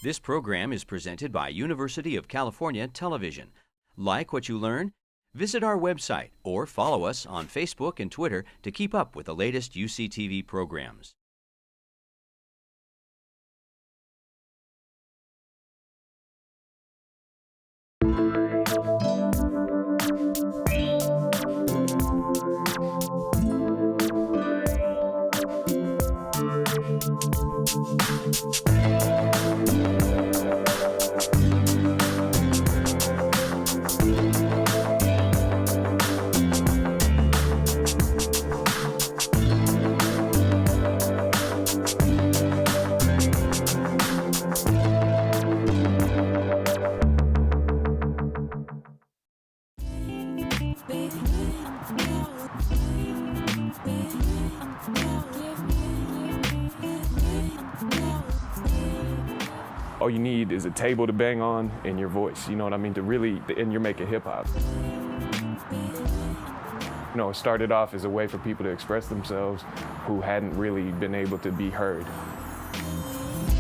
This program is presented by University of California Television. Like what you learn? Visit our website or follow us on Facebook and Twitter to keep up with the latest UCTV programs. All you need is a table to bang on and your voice, you know what I mean, to really, and you're making hip hop. You know, it started off as a way for people to express themselves who hadn't really been able to be heard.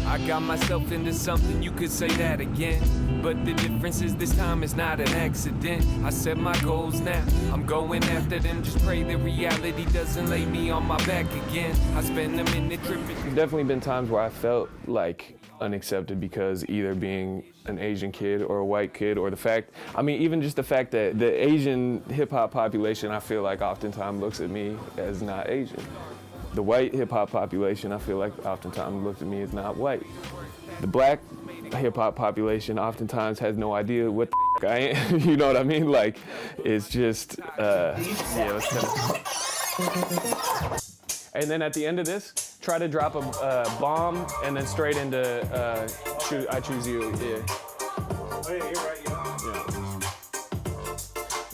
I got myself into something, you could say that again. But the difference is this time it's not an accident. I set my goals now, I'm going after them. Just pray that reality doesn't lay me on my back again. I spend a minute tripping. There's definitely been times where I felt like unaccepted because either being an Asian kid or a white kid, or the fact, I mean, even just the fact that the Asian hip hop population, I feel like oftentimes looks at me as not Asian. The white hip hop population, I feel like oftentimes looks at me as not white. The black hip hop population oftentimes has no idea what the I am. You know what I mean? Like, it's just, yeah, let's and then at the end of this, try to drop a bomb and then straight into I choose you. Yeah. Oh yeah, you're right.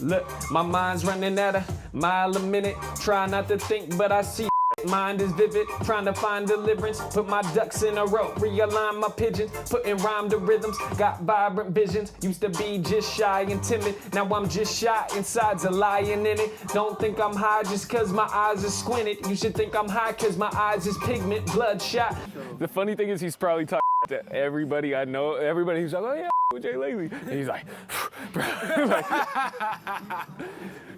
Yeah. Look, my mind's running at a mile a minute. Try not to think, but I see. Mind is vivid, trying to find deliverance. Put my ducks in a row, realign my pigeons. Put in rhyme to rhythms, got vibrant visions. Used to be just shy and timid, now I'm just shy. Inside's a lion in it. Don't think I'm high just cause my eyes are squinted. You should think I'm high cause my eyes is pigment, bloodshot. The funny thing is he's probably talking to everybody I know. Everybody who's like, oh yeah, with Jay Lately. And he's like, bro, like,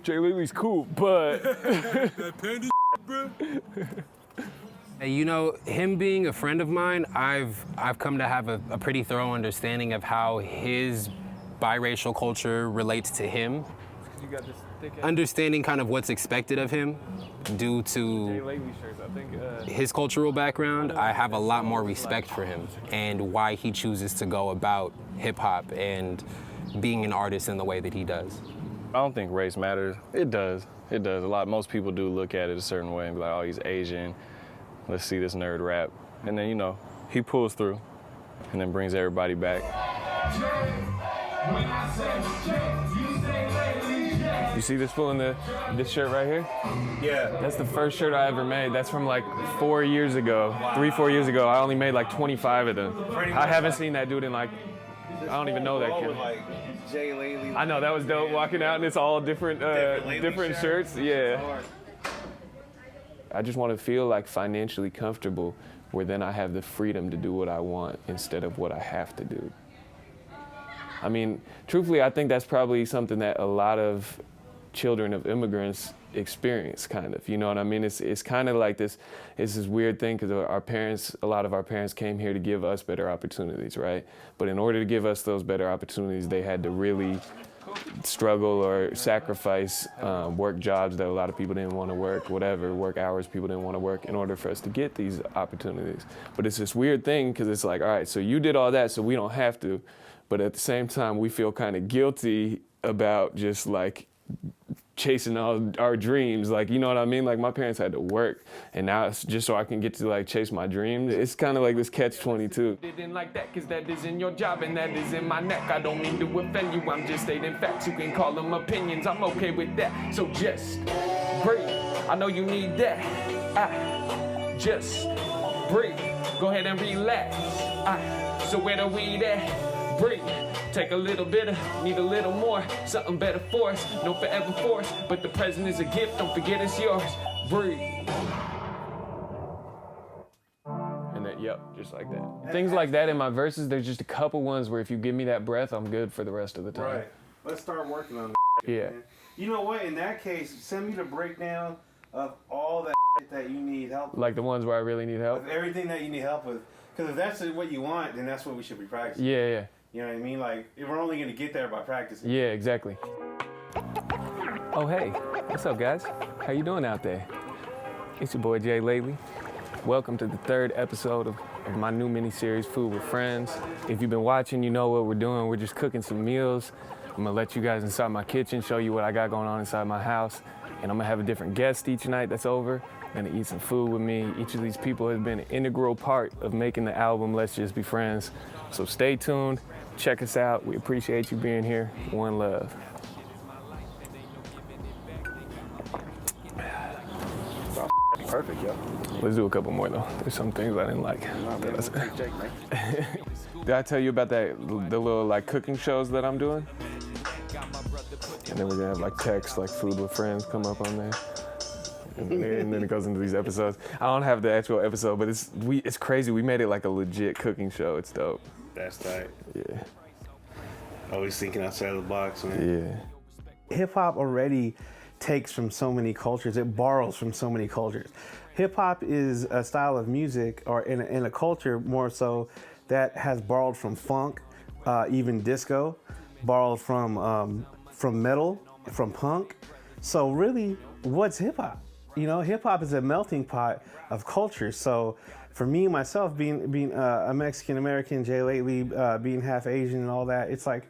Jay Lately's cool, but That panda bro. You know, him being a friend of mine, I've come to have a pretty thorough understanding of how his biracial culture relates to him. you got this thick Understanding kind of what's expected of him due to Jay Lately shirts, I think. his cultural background, I have a lot more respect for him and why he chooses to go about hip hop and being an artist in the way that he does. I don't think race matters. It does. It does. Most people do look at it a certain way and be like, oh, he's Asian. Let's see this nerd rap. And then, you know, he pulls through and then brings everybody back. You see this fool in this shirt right here? Yeah. That's the first shirt I ever made. That's from like 4 years ago, 4 years ago. I only made like 25 of them. I haven't seen that dude in like, I don't even know that kid. Like Jay Lately. I know, that was dope, walking out and it's all different shirts. Yeah. I just want to feel like financially comfortable where then I have the freedom to do what I want instead of what I have to do. I mean, truthfully, I think that's probably something that a lot of children of immigrants experience, kind of. You know what I mean? It's kind of like this weird thing because a lot of our parents came here to give us better opportunities, right? But in order to give us those better opportunities, they had to really struggle or sacrifice, work jobs that a lot of people didn't want to work, whatever, work hours people didn't want to work in order for us to get these opportunities. But it's this weird thing because it's like, all right, so you did all that so we don't have to, but at the same time we feel kind of guilty about just like chasing all our dreams, like, you know what I mean? Like, my parents had to work, and now it's just so I can get to like chase my dreams. It's kind of like this catch-22. Didn't like that, cause that is in your job and that is in my neck. I don't mean to offend you, I'm just stating facts. You can call them opinions, I'm okay with that. So just breathe, I know you need that. Just breathe, go ahead and relax. So where the weed at? Breathe. Take a little bit, need a little more. Something better for us, no forever force. But the present is a gift, don't forget it's yours. Breathe. And then, Yep, just like that. Things like that in my verses, there's just a couple ones where if you give me that breath, I'm good for the rest of the time. Right. Let's start working on that. Yeah. Man. You know what? In that case, send me the breakdown of all that that you need help with. Like the ones where I really need help? With everything that you need help with. Because if that's what you want, then that's what we should be practicing. Yeah, yeah. You know what I mean? Like, if we're only going to get there by practicing. Yeah, exactly. Oh, hey. What's up, guys? How you doing out there? It's your boy, Jay Lately. Welcome to the 3rd episode of my new mini-series, Food with Friends. If you've been watching, you know what we're doing. We're just cooking some meals. I'm going to let you guys inside my kitchen, show you what I got going on inside my house. And I'm going to have a different guest each night that's over. Gonna eat some food with me. Each of these people has been an integral part of making the album Let's Just Be Friends. So stay tuned, check us out. We appreciate you being here. One love. Perfect, yo. Let's do a couple more though. There's some things I didn't like. Did I tell you about the little like cooking shows that I'm doing? And then we're gonna have like text, like Food with Friends come up on there. And then it goes into these episodes. I don't have the actual episode, but it's crazy. We made it like a legit cooking show. It's dope. That's tight. Yeah. Always thinking outside the box, man. Yeah. Hip hop already takes from so many cultures. It borrows from so many cultures. Hip hop is a style of music, or in a culture more so, that has borrowed from funk, even disco, borrowed from metal, from punk. So really, what's hip hop? You know, hip hop is a melting pot of culture. So for me, myself, being a Mexican American, Jay Lately, being half Asian and all that, it's like,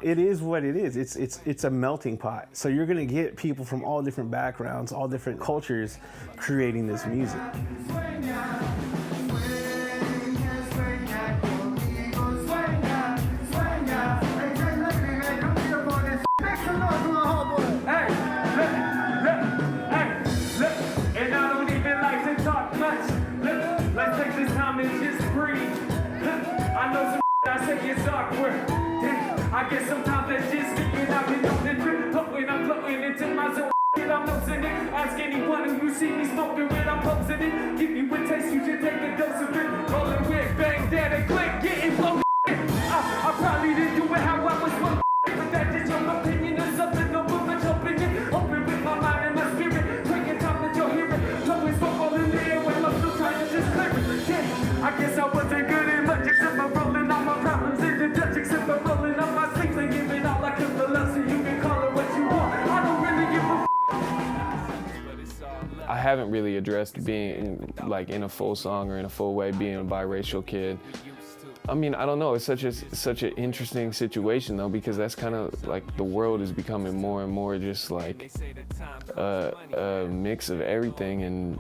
it is what it is. It's a melting pot. So you're gonna get people from all different backgrounds, all different cultures, creating this music. I guess sometimes that's just me, and I've been on the drip, when I'm floating into my zone, I'm losing it. Ask anyone who you see me smoking when I'm posing it. Give you a taste, you should take a dose of it. Rolling with bang, that and click, getting blown. I probably didn't do it how I was supposed to, but that's just your opinion or something. No movement, jumping in, open with my mind and my spirit. Taking time that you're hearing, blowing smoke all in the air when I'm still trying to just clear it. Yeah, I guess I wasn't good at much except for rolling all my problems in the Dutch, except for rolling up my sleeves and giving out like a philosophy. You can call it what you want. I don't really give a I haven't really addressed being like in a full song or in a full way being a biracial kid. I mean, I don't know. It's such an interesting situation though, because that's kind of like the world is becoming more and more just like a mix of everything. And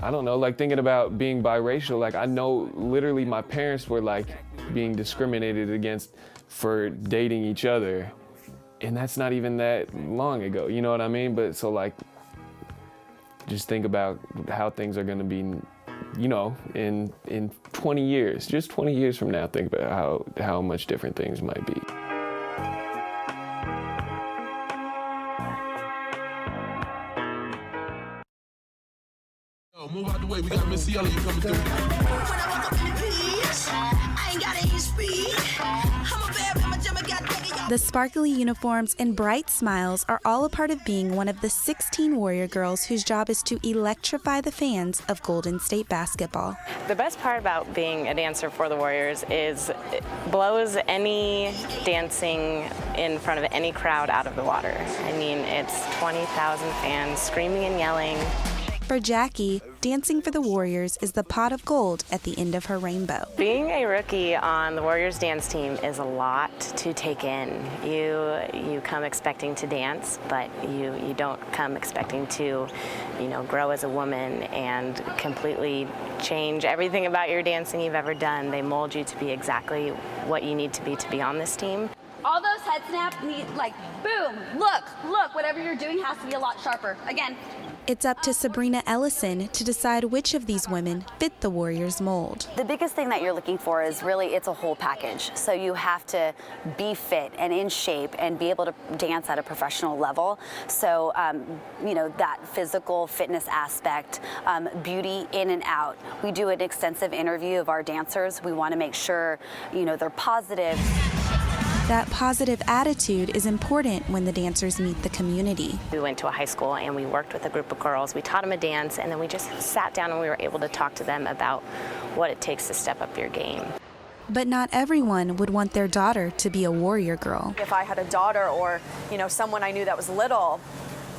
I don't know, like thinking about being biracial, like I know literally my parents were like being discriminated against for dating each other, and that's not even that long ago, you know what I mean? But so like, just think about how things are gonna be, you know, in 20 years, just 20 years from now, think about how much different things might be. Move out the way, we got Missy Elliott coming through. When I walk up in the piece, I ain't got any speed. I'm a bear in my gym, I got The sparkly uniforms and bright smiles are all a part of being one of the 16 Warrior girls whose job is to electrify the fans of Golden State basketball. The best part about being a dancer for the Warriors is it blows any dancing in front of any crowd out of the water. I mean, it's 20,000 fans screaming and yelling. For Jackie, dancing for the Warriors is the pot of gold at the end of her rainbow. Being a rookie on the Warriors dance team is a lot to take in. You come expecting to dance, but you don't come expecting to, you know, grow as a woman and completely change everything about your dancing you've ever done. They mold you to be exactly what you need to be on this team. All those head snaps need, like, boom, look, whatever you're doing has to be a lot sharper. Again, It's up to Sabrina Ellison to decide which of these women fit the Warriors mold. The biggest thing that you're looking for is really, it's a whole package. So you have to be fit and in shape and be able to dance at a professional level. So, you know, that physical fitness aspect, beauty in and out. We do an extensive interview of our dancers. We want to make sure, you know, they're positive. That positive attitude is important when the dancers meet the community. We went to a high school and we worked with a group of girls. We taught them a dance, and then we just sat down and we were able to talk to them about what it takes to step up your game. But not everyone would want their daughter to be a warrior girl. If I had a daughter or, you know, someone I knew that was little,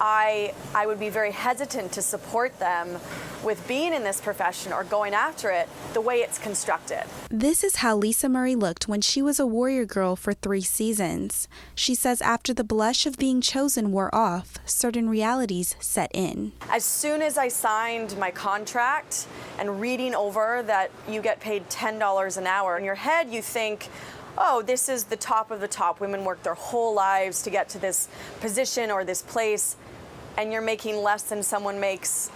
I would be very hesitant to support them with being in this profession or going after it the way it's constructed. This is how Lisa Murray looked when she was a warrior girl for 3 seasons. She says after the blush of being chosen wore off, certain realities set in. As soon as I signed my contract and reading over that you get paid $10 an hour, in your head you think, oh, this is the top of the top. Women work their whole lives to get to this position or this place, and you're making less than someone makes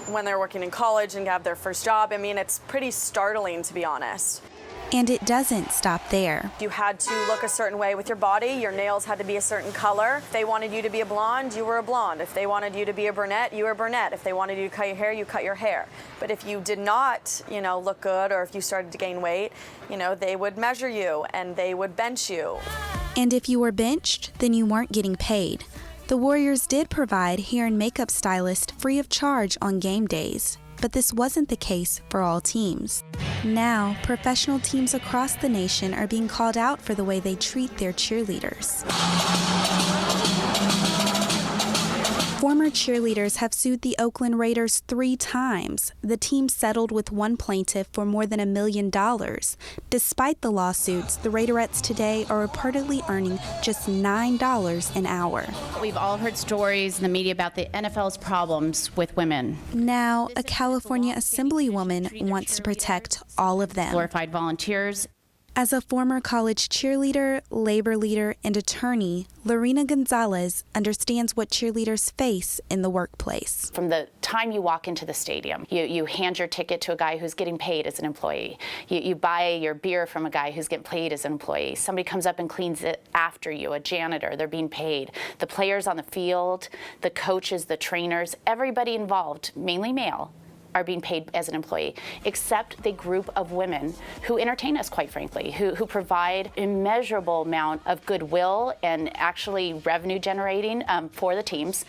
when they're working in college and have their first job. I mean, it's pretty startling, to be honest. And it doesn't stop there. You had to look a certain way with your body. Your nails had to be a certain color. If they wanted you to be a blonde, you were a blonde. If they wanted you to be a brunette, you were a brunette. If they wanted you to cut your hair, you cut your hair. But if you did not, you know, look good, or if you started to gain weight, you know, they would measure you and they would bench you. And if you were benched, then you weren't getting paid. The Warriors did provide hair and makeup stylists free of charge on game days, but this wasn't the case for all teams. Now, professional teams across the nation are being called out for the way they treat their cheerleaders. Former cheerleaders have sued the Oakland Raiders 3 times. The team settled with one plaintiff for more than $1 million. Despite the lawsuits, the Raiderettes today are reportedly earning just $9 an hour. We've all heard stories in the media about the NFL's problems with women. Now, a California Assemblywoman wants to protect all of them. Glorified volunteers. As a former college cheerleader, labor leader, and attorney, Lorena Gonzalez understands what cheerleaders face in the workplace. From the time you walk into the stadium, you hand your ticket to a guy who's getting paid as an employee. You buy your beer from a guy who's getting paid as an employee. Somebody comes up and cleans it after you, a janitor, they're being paid. The players on the field, the coaches, the trainers, everybody involved, mainly male, are being paid as an employee, except the group of women who entertain us, quite frankly, who provide immeasurable amount of goodwill and actually revenue generating for the teams,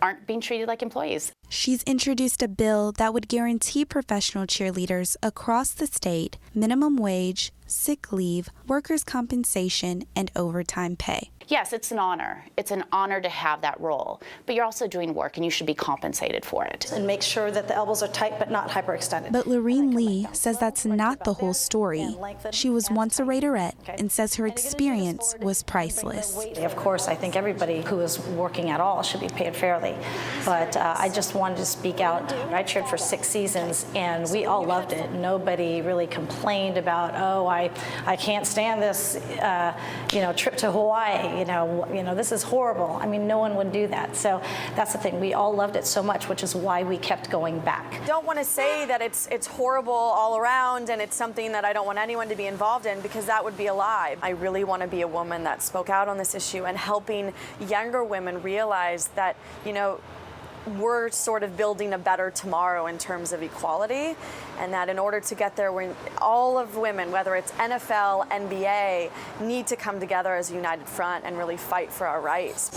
aren't being treated like employees. She's introduced a bill that would guarantee professional cheerleaders across the state minimum wage, sick leave, workers' compensation, and overtime pay. Yes, it's an honor. It's an honor to have that role, but you're also doing work and you should be compensated for it. And make sure that the elbows are tight but not hyperextended. But Lorene Lee says that's not the whole story. She was once a Raiderette and says her experience was priceless. Of course, I think everybody who is working at all should be paid fairly, but I just wanted to speak out. I cheered for 6 seasons and we all loved it. Nobody really complained about, oh, I can't stand this, trip to Hawaii. You know, this is horrible. I mean, no one would do that. So that's the thing. We all loved it so much, which is why we kept going back. I don't want to say that it's horrible all around and it's something that I don't want anyone to be involved in, because that would be a lie. I really want to be a woman that spoke out on this issue and helping younger women realize that, you know, we're sort of building a better tomorrow in terms of equality, and that in order to get there, all of women, whether it's NFL, NBA, need to come together as a united front and really fight for our rights.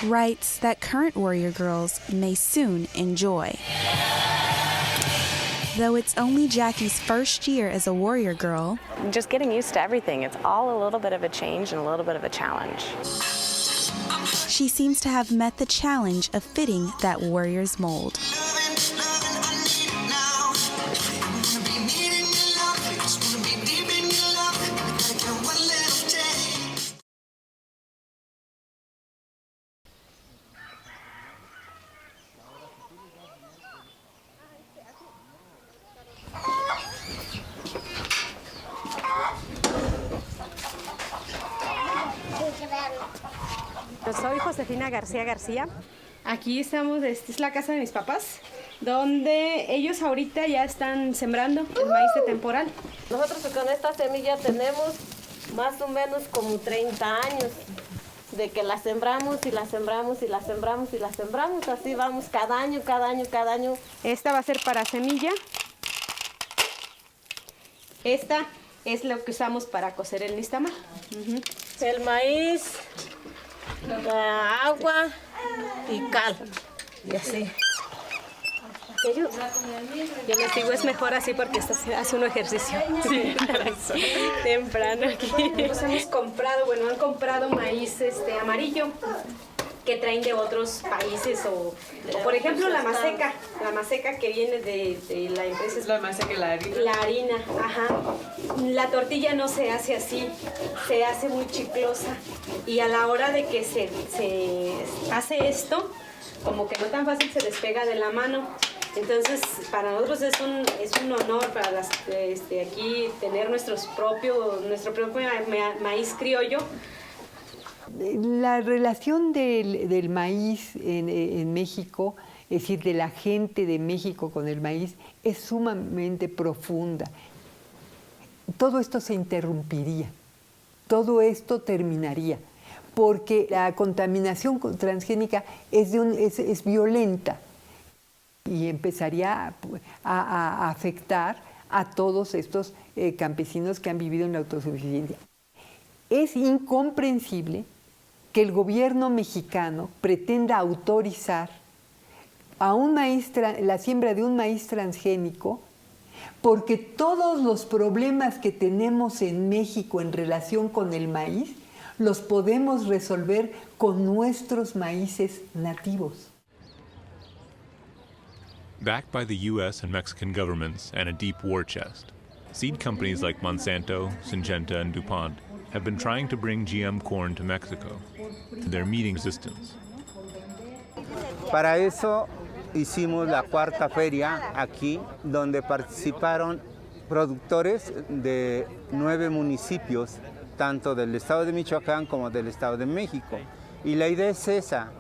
Rights that current Warrior girls may soon enjoy. Though it's only Jackie's first year as a Warrior girl, Just getting used to everything. It's all a little bit of a change and a little bit of a challenge. she seems to have met the challenge of fitting that Warrior's mold. Soy Josefina García García. Aquí estamos, es la casa de mis papás, donde ellos ahorita ya están sembrando el maíz de temporal. Nosotros con esta semilla tenemos más o menos como 30 años de que la sembramos y la sembramos y la sembramos y la sembramos. Así vamos cada año, cada año, cada año. Esta va a ser para semilla. Esta es lo que usamos para cocer el nixtamal. El maíz, la agua y cal. Y así. Yo les digo, es mejor así porque hace un ejercicio. Sí, temprano aquí. Nos hemos comprado, han comprado maíz amarillo que traen de otros países o por ejemplo la maseca que viene de la empresa. La maseca y la harina. La harina, ajá. La tortilla no se hace así, se hace muy chiclosa y a la hora de que se hace esto, como que no tan fácil se despega de la mano. Entonces, para nosotros es un honor para aquí tener nuestro propio maíz criollo. La relación del maíz en México, es decir, de la gente de México con el maíz, es sumamente profunda. Todo esto se interrumpiría, todo esto terminaría, porque la contaminación transgénica es violenta y empezaría a afectar a todos estos campesinos que han vivido en la autosuficiencia. Es incomprensible que el gobierno mexicano pretenda autorizar a la siembra de un maíz transgénico, porque todos los problemas que tenemos en México en relación con el maíz los podemos resolver con nuestros maíces nativos. Backed by the U.S. and Mexican governments and a deep war chest, seed companies like Monsanto, Syngenta, and DuPont have been trying to bring GM corn to Mexico. They're meeting resistance. Para eso hicimos la cuarta feria aquí, donde participaron productores de 9 municipios, tanto del estado de Michoacán como del estado de México. Y la idea es esa,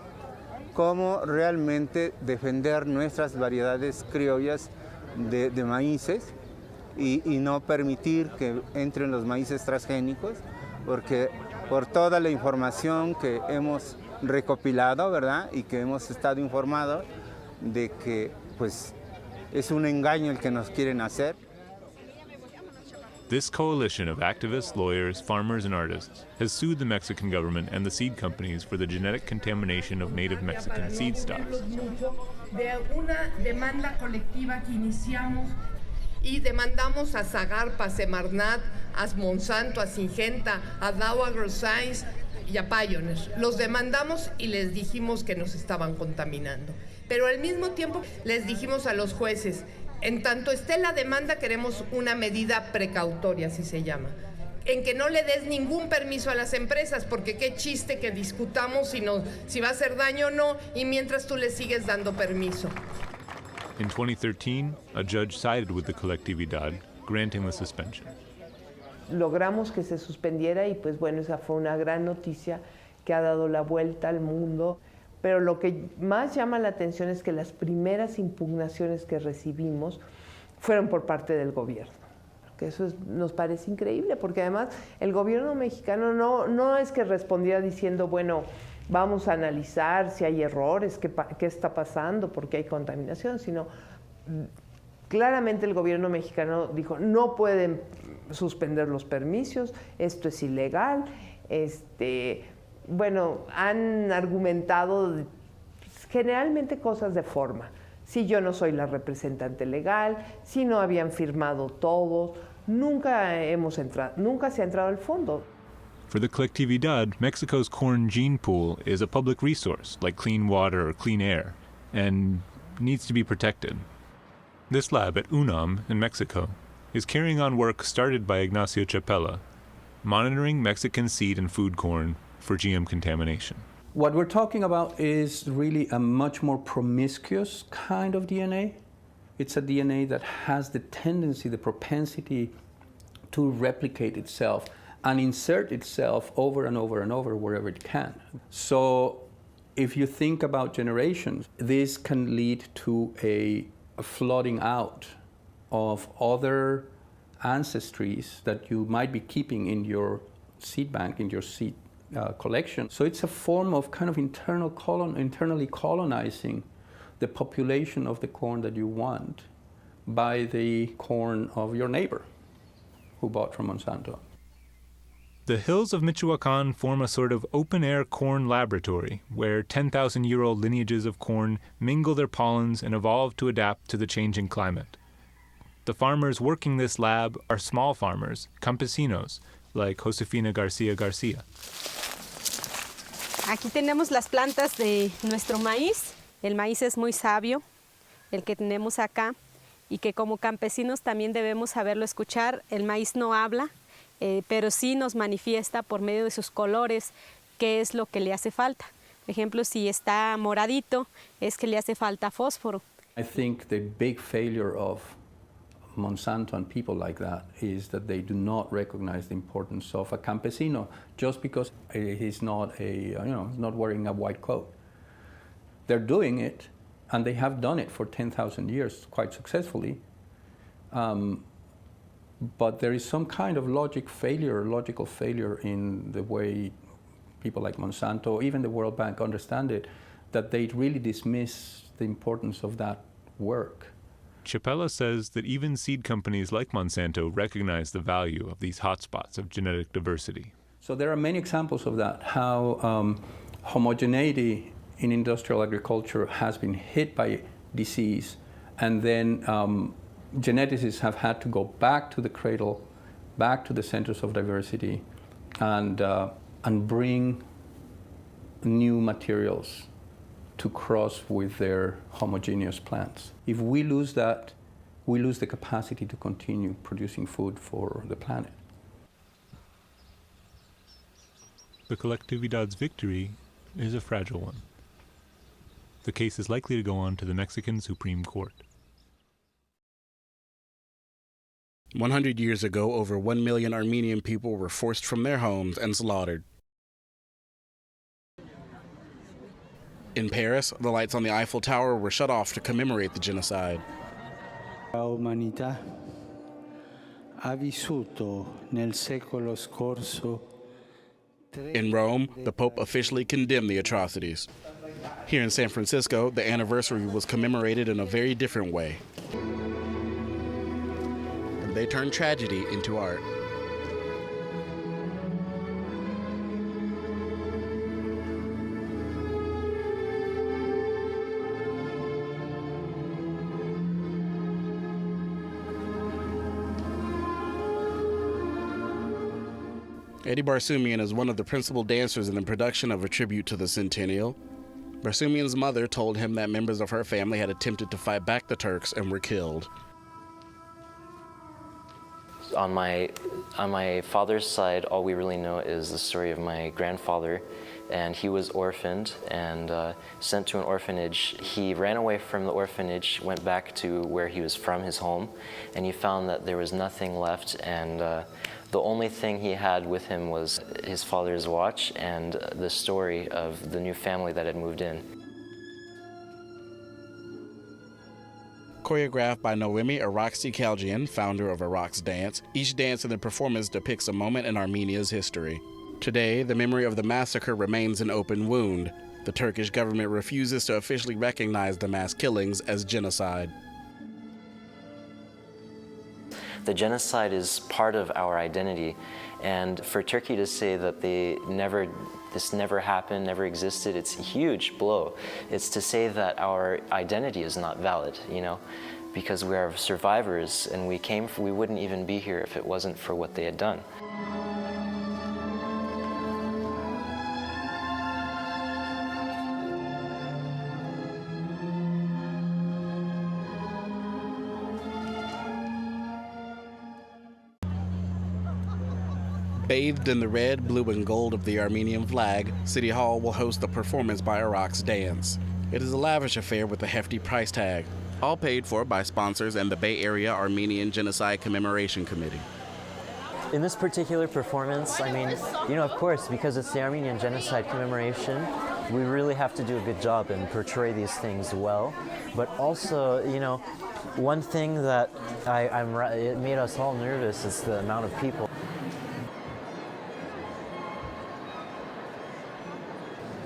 cómo realmente defender nuestras variedades criollas de maíces y no permitir que entren los maíces transgénicos, porque por toda la información que hemos recopilado, ¿verdad? Y que hemos estado informados de que pues es un engaño el que nos quieren hacer. This coalition of activists, lawyers, farmers, and artists has sued the Mexican government and the seed companies for the genetic contamination of native Mexican seed stocks. De una demanda colectiva que iniciamos y demandamos a Zagarpa, a Semarnat, a Monsanto, a Syngenta, a Dow AgroScience y a Pioneer. Los demandamos y les dijimos que nos estaban contaminando. Pero al mismo tiempo les dijimos a los jueces, en tanto esté la demanda, queremos una medida precautoria, así se llama, en que no le des ningún permiso a las empresas, porque qué chiste que discutamos si va a hacer daño o no, y mientras tú le sigues dando permiso. In 2013, a judge sided with the colectividad, granting the suspension. Logramos que se suspendiera y pues bueno, esa fue una gran noticia que ha dado la vuelta al mundo. Pero lo que más llama la atención es que las primeras impugnaciones que recibimos fueron por parte del gobierno. Que eso nos parece increíble, porque además el gobierno mexicano no es que respondiera diciendo, bueno, vamos a analizar si hay errores, qué está pasando, por qué hay contaminación, sino claramente el gobierno mexicano dijo, no pueden suspender los permisos, esto es ilegal, bueno, han argumentado generalmente cosas de forma. Si yo no soy la representante legal, si no habían firmado todos, nunca se ha entrado al fondo. For the colectividad, Mexico's corn gene pool is a public resource like clean water or clean air and needs to be protected. This lab at UNAM in Mexico is carrying on work started by Ignacio Chapela, monitoring Mexican seed and food corn for GM contamination. What we're talking about is really a much more promiscuous kind of DNA. It's a DNA that has the tendency, the propensity to replicate itself and insert itself over and over and over wherever it can. So If you think about generations, this can lead to a flooding out of other ancestries that you might be keeping in your seed bank, in your seed collection. So it's a form of kind of internally colonizing the population of the corn that you want by the corn of your neighbor who bought from Monsanto. The hills of Michoacan form a sort of open-air corn laboratory where 10,000-year-old lineages of corn mingle their pollens and evolve to adapt to the changing climate. The farmers working this lab are small farmers, campesinos, like Josefina Garcia Garcia. Aquí tenemos las plantas de nuestro maíz. El maíz es muy sabio, el que tenemos acá, y que como campesinos también debemos saberlo escuchar. El maíz no habla, pero sí nos manifiesta por medio de sus colores qué es lo que le hace falta. Por ejemplo, si está moradito, es que le hace falta fósforo. I think the big failure of Monsanto and people like that is that they do not recognize the importance of a campesino just because he's not not wearing a white coat. They're doing it, and they have done it for 10,000 years quite successfully. But there is some kind of logical failure in the way people like Monsanto, even the World Bank understand it, that they really dismiss the importance of that work. Chapela says that even seed companies like Monsanto recognize the value of these hotspots of genetic diversity. So there are many examples of that, how homogeneity in industrial agriculture has been hit by disease, and then geneticists have had to go back to the cradle, back to the centers of diversity, and bring new materials to cross with their homogeneous plants. If we lose that, we lose the capacity to continue producing food for the planet. The Colectividad's victory is a fragile one. The case is likely to go on to the Mexican Supreme Court. 100 years ago, over 1 million Armenian people were forced from their homes and slaughtered. In Paris, the lights on the Eiffel Tower were shut off to commemorate the genocide. La umanità ha vissuto nel secolo scorso. In Rome, the Pope officially condemned the atrocities. Here in San Francisco, the anniversary was commemorated in a very different way. And they turned tragedy into art. Eddie Barsoomian is one of the principal dancers in the production of a tribute to the centennial. Barsoomian's mother told him that members of her family had attempted to fight back the Turks and were killed. On my father's side, all we really know is the story of my grandfather, and he was orphaned and sent to an orphanage. He ran away from the orphanage, went back to where he was from, his home, and he found that there was nothing left, and the only thing he had with him was his father's watch and the story of the new family that had moved in. Choreographed by Noemi Araxi-Kaljian, founder of Arax Dance, each dance in the performance depicts a moment in Armenia's history. Today, the memory of the massacre remains an open wound. The Turkish government refuses to officially recognize the mass killings as genocide. The genocide is part of our identity, and for Turkey to say that this never happened, never existed, it's a huge blow. It's to say that our identity is not valid, because we are survivors, and we wouldn't even be here if it wasn't for what they had done. Bathed in the red, blue, and gold of the Armenian flag, City Hall will host a performance by Arax Dance. It is a lavish affair with a hefty price tag, all paid for by sponsors and the Bay Area Armenian Genocide Commemoration Committee. In this particular performance, of course, because it's the Armenian Genocide Commemoration, we really have to do a good job and portray these things well. But also, you know, one thing that it made us all nervous is the amount of people.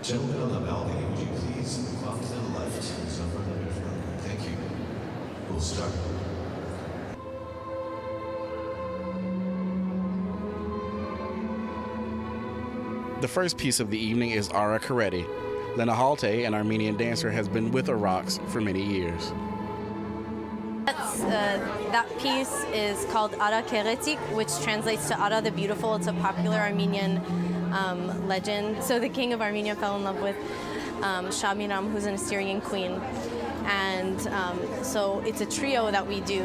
Gentlemen on the balcony, would you please move off to the left? Thank you. We'll start. The first piece of the evening is Ara Kareti. Lena Halte, an Armenian dancer, has been with Arax for many years. That piece is called Ara Kareti, which translates to Ara the Beautiful. It's a popular Armenian legend. So the king of Armenia fell in love with Shamiram, who's an Assyrian queen. And so it's a trio that we do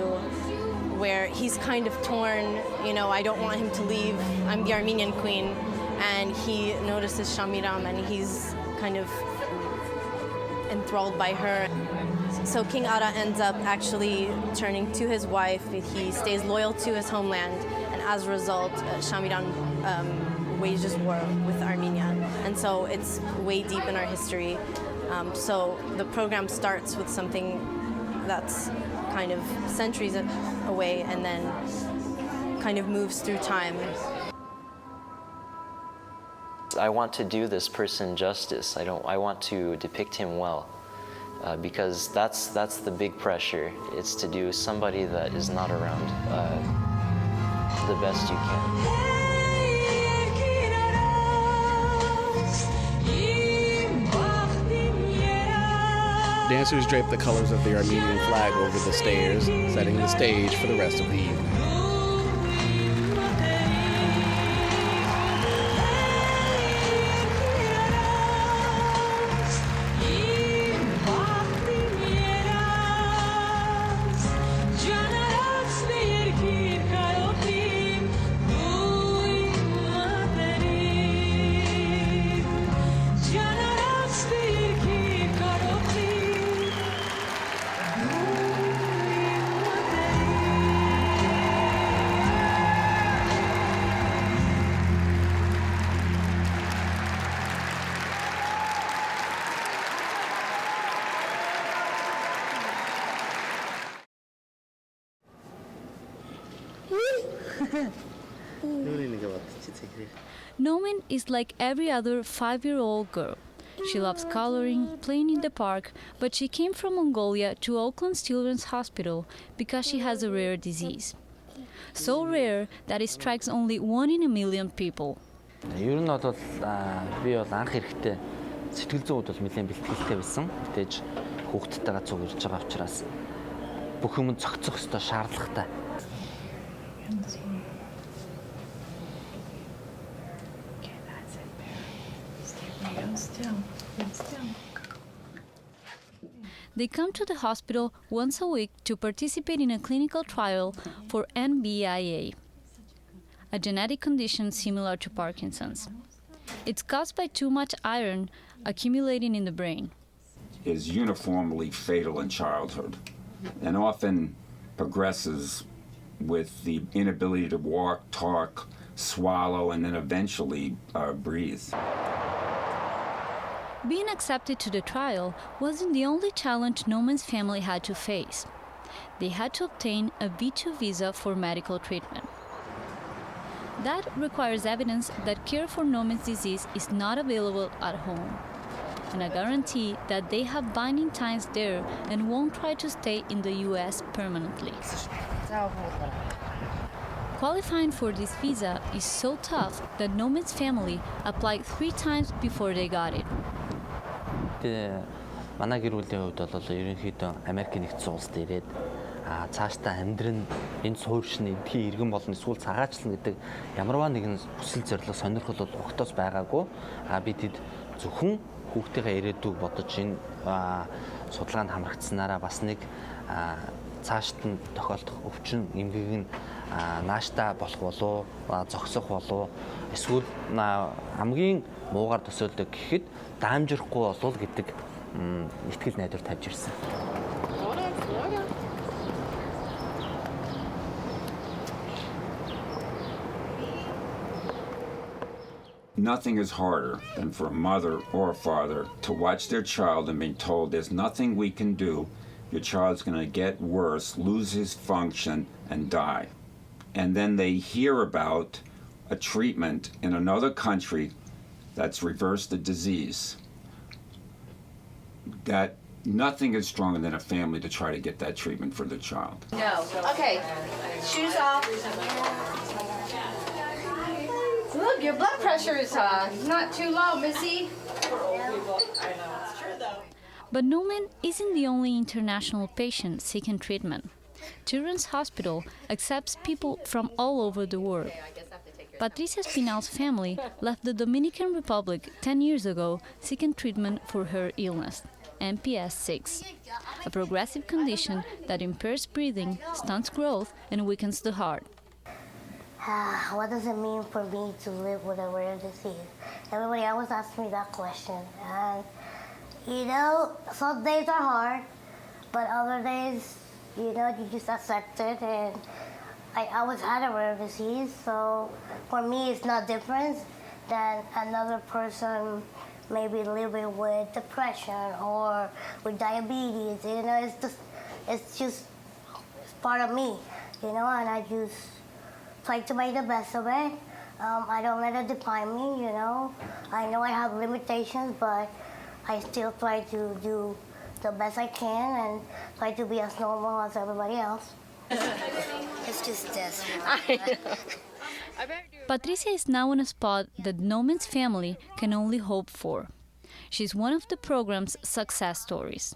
where he's kind of torn, you know, I don't want him to leave, I'm the Armenian queen. And he notices Shamiram and he's kind of enthralled by her. So King Ara ends up actually turning to his wife. He stays loyal to his homeland, and as a result, Shamiram wages war with Armenia. And so it's way deep in our history. So the program starts with something that's kind of centuries away and then kind of moves through time. I want to do this person justice. I want to depict him well, because that's the big pressure. It's to do somebody that is not around the best you can. Dancers drape the colors of the Armenian flag over the stairs, setting the stage for the rest of the evening. Nomin is like every other 5-year-old girl. She loves coloring, playing in the park, but she came from Mongolia to Oakland's Children's Hospital because she has a rare disease. So rare that it strikes only 1 in a million people. Ер нь бол би бол анх эрэхтэй сэтгэл зүйн хувьд бол нэлээд бэлтгэлтэй байсан. Тэгэж хүүхдтэйгээ цуг ирж байгаа учраас бүх юм зохицох ёстой, шаардлагатай. They come to the hospital once a week to participate in a clinical trial for NBIA, a genetic condition similar to Parkinson's. It's caused by too much iron accumulating in the brain. It is uniformly fatal in childhood and often progresses with the inability to walk, talk, swallow, and then eventually breathe. Being accepted to the trial wasn't the only challenge Noman's family had to face. They had to obtain a B2 visa for medical treatment. That requires evidence that care for Noman's disease is not available at home, and a guarantee that they have binding ties there and won't try to stay in the US permanently. Qualifying for this visa is so tough that Noman's family applied 3 times before they got it. Манай гэр бүлийн хувьд бол ерөнхийдөө Америк нэгдсэн улсад ирээд цаашдаа амьдрын энэ суурьшны эдгээр иргэн болно эсвэл цагаачлан гэдэг ямарваа нэгэн хүсэл зорилго сонирхол бол огтоос байгаагүй. Би тэд зөвхөн хүүхдийнхээ ирээдүйг бодож энэ судалгаанд хамрагдсанаараа бас нэг цаашд нь тохиолдох өвчин эмгэг нь нааштай болох болов зогсох болов эсвэл хамгийн муугаар төсөөлдөг гэхэд даамжирахгүй болов гэдэг итгэл найдвар тавьж ирсэн. Nothing is harder than for a mother or a father to watch their child and being told there's nothing we can do. Your child's going to get worse, lose his function, and die. And then they hear about a treatment in another country that's reversed the disease. That nothing is stronger than a family to try to get that treatment for the child. No. Okay. Shoes off. Look, your blood pressure is not too low, Missy. But Noman isn't the only international patient seeking treatment. Children's Hospital accepts people from all over the world. Patricia Espinal's family left the Dominican Republic 10 years ago seeking treatment for her illness, MPS 6, a progressive condition that impairs breathing, stunts growth, and weakens the heart. What does it mean for me to live with a rare disease? Everybody always asks me that question. And, you know, some days are hard, but other days, you know, you just accept it. And I always had a rare disease, so for me it's not different than another person maybe living with depression or with diabetes. You know, it's just part of me, you know, and I just try to make the best of it. I don't let it define me, you know. I know I have limitations, but I still try to do the best I can and try to be as normal as everybody else. It's just this. Patricia is now in a spot that Noman's family can only hope for. She's one of the program's success stories.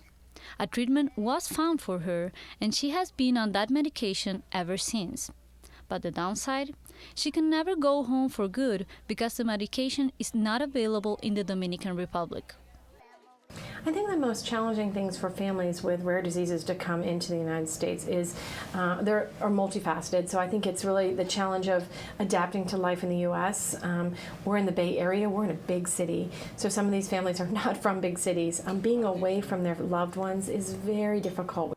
A treatment was found for her, and she has been on that medication ever since. But the downside? She can never go home for good because the medication is not available in the Dominican Republic. I think the most challenging things for families with rare diseases to come into the United States is they are multifaceted. So I think it's really the challenge of adapting to life in the U.S. We're in the Bay Area. We're in a big city. So some of these families are not from big cities. Being away from their loved ones is very difficult.